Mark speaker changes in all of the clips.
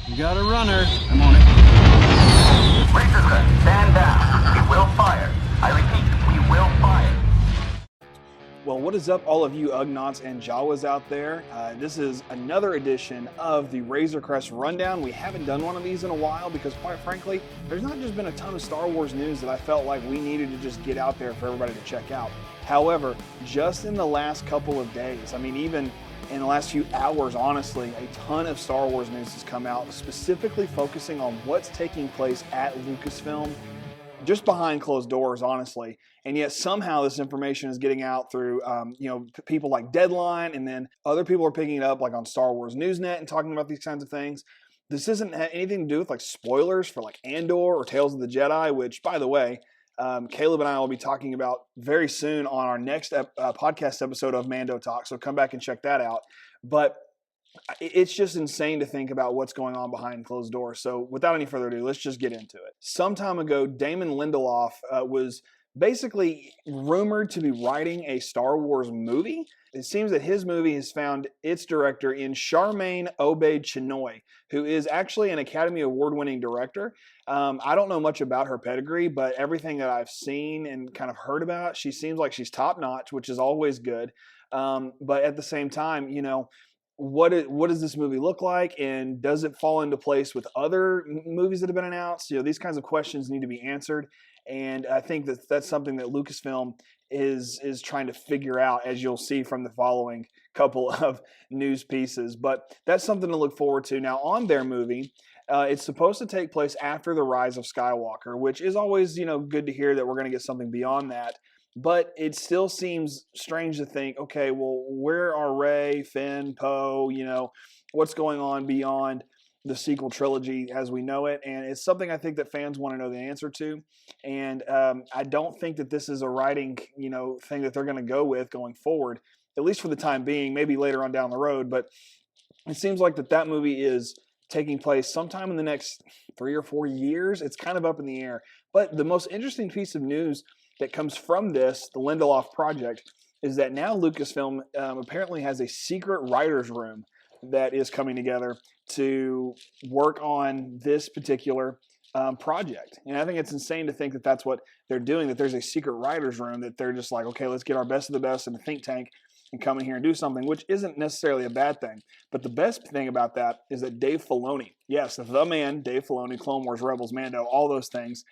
Speaker 1: You got a runner. I'm on it.
Speaker 2: Razor Crest, stand down. We will fire. I repeat, we will fire.
Speaker 3: Well, what is up, all of you Ugnaughts and Jawas out there? This is another edition of the Razor Crest Rundown. We haven't done one of these in a while because, quite frankly, there's not just been a ton of Star Wars news that I felt like we needed to just get out there for everybody to check out. However, just in the last couple of days, I mean, even in the last few hours, honestly, a ton of Star Wars news has come out, specifically focusing on what's taking place at Lucasfilm, just behind closed doors, honestly. And yet somehow this information is getting out through, people like Deadline, and then other people are picking it up like on Star Wars Newsnet and talking about these kinds of things. This doesn't have anything to do with like spoilers for like Andor or Tales of the Jedi, which, by the way, Caleb and I will be talking about very soon on our next podcast episode of Mando Talk. So come back and check that out. But it's just insane to think about what's going on behind closed doors. So without any further ado, let's just get into it. Some time ago, Damon Lindelof was basically rumored to be writing a Star Wars movie. It seems that his movie has found its director in Charmaine Obaid-Chinoy, who is actually an Academy Award-winning director. I don't know much about her pedigree, but everything that I've seen and kind of heard about, she seems like she's top-notch, which is always good. But at the same time, what does this movie look like, and does it fall into place with other movies that have been announced? These kinds of questions need to be answered, and I think that's something that Lucasfilm is trying to figure out, as you'll see from the following couple of news pieces. But that's something to look forward to. Now, on their movie, it's supposed to take place after the rise of Skywalker, which is always good to hear that we're going to get something beyond that. But it still seems strange to think, okay, well, where are Rey, Finn, Poe, what's going on beyond the sequel trilogy as we know it? And it's something I think that fans want to know the answer to. And I don't think that this is a writing, thing that they're going to go with going forward, at least for the time being, maybe later on down the road. But it seems like that movie is taking place sometime in the next 3 or 4 years. It's kind of up in the air. But the most interesting piece of news that comes from this, the Lindelof project, is that now Lucasfilm apparently has a secret writer's room that is coming together to work on this particular project. And I think it's insane to think that that's what they're doing, that there's a secret writer's room, that they're just like, okay, let's get our best of the best in a think tank and come in here and do something, which isn't necessarily a bad thing. But the best thing about that is that Dave Filoni, yes, the man, Dave Filoni, Clone Wars, Rebels, Mando, all those things,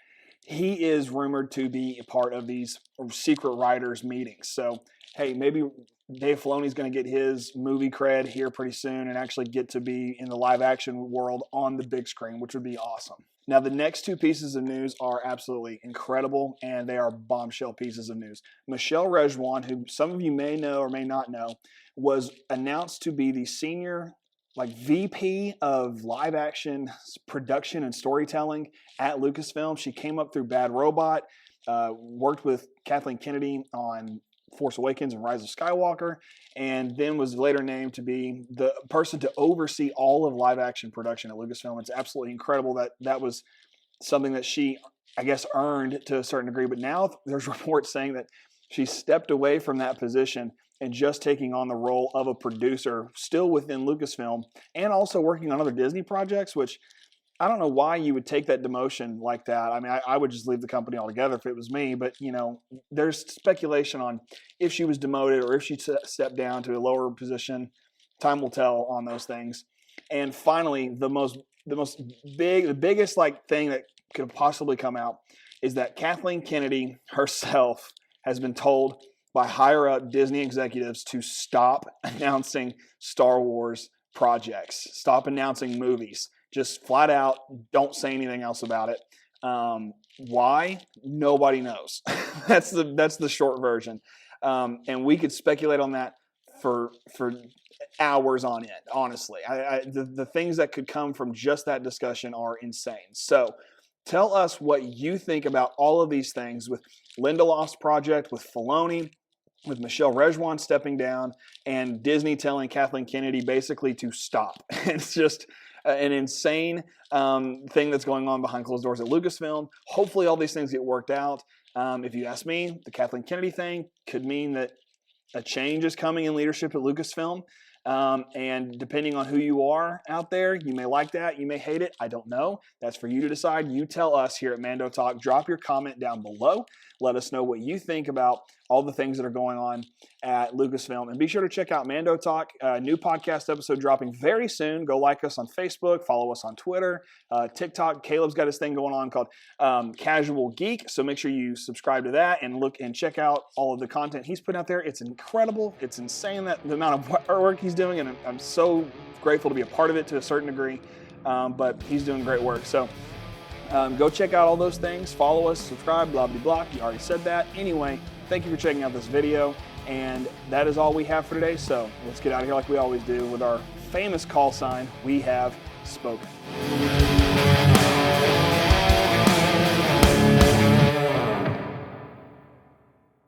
Speaker 3: he is rumored to be a part of these secret writers meetings. So, hey, maybe Dave Filoni's going to get his movie cred here pretty soon and actually get to be in the live action world on the big screen, which would be awesome. Now, the next two pieces of news are absolutely incredible, and they are bombshell pieces of news. Michelle Rejwan, who some of you may know or may not know, was announced to be the senior VP of live action production and storytelling at Lucasfilm. She came up through Bad Robot, worked with Kathleen Kennedy on Force Awakens and Rise of Skywalker, and then was later named to be the person to oversee all of live action production at Lucasfilm. It's absolutely incredible that was something that she, I guess, earned to a certain degree. But now there's reports saying that she stepped away from that position and just taking on the role of a producer, still within Lucasfilm, and also working on other Disney projects, which I don't know why you would take that demotion like that. I mean, I would just leave the company altogether if it was me, but, there's speculation on if she was demoted or if she stepped down to a lower position. Time will tell on those things. And finally, the biggest thing that could possibly come out is that Kathleen Kennedy herself has been told by higher-up Disney executives to stop announcing Star Wars projects, stop announcing movies. Just flat out, don't say anything else about it. Why? Nobody knows. That's the short version. And we could speculate on that for hours on end, honestly. The things that could come from just that discussion are insane. So tell us what you think about all of these things with Lindelof's project, with Filoni, with Michelle Rejwan stepping down, and Disney telling Kathleen Kennedy basically to stop. It's just an insane thing that's going on behind closed doors at Lucasfilm. Hopefully all these things get worked out. If you ask me, the Kathleen Kennedy thing could mean that a change is coming in leadership at Lucasfilm. And depending on who you are out there, you may like that, you may hate it. I don't know. That's for you to decide. You tell us here at Mando Talk. Drop your comment down below. Let us know what you think about all the things that are going on at Lucasfilm. And be sure to check out Mando Talk, new podcast episode dropping very soon. Go like us on Facebook, follow us on Twitter, TikTok. Caleb's got his thing going on called Casual Geek. So make sure you subscribe to that and look and check out all of the content he's put out there. It's incredible. It's insane that the amount of work he's doing, and I'm so grateful to be a part of it to a certain degree. But he's doing great work. So go check out all those things. Follow us, subscribe, blah, blah, blah. You already said that. Anyway, thank you for checking out this video. And that is all we have for today. So let's get out of here like we always do with our famous call sign, "We have spoken."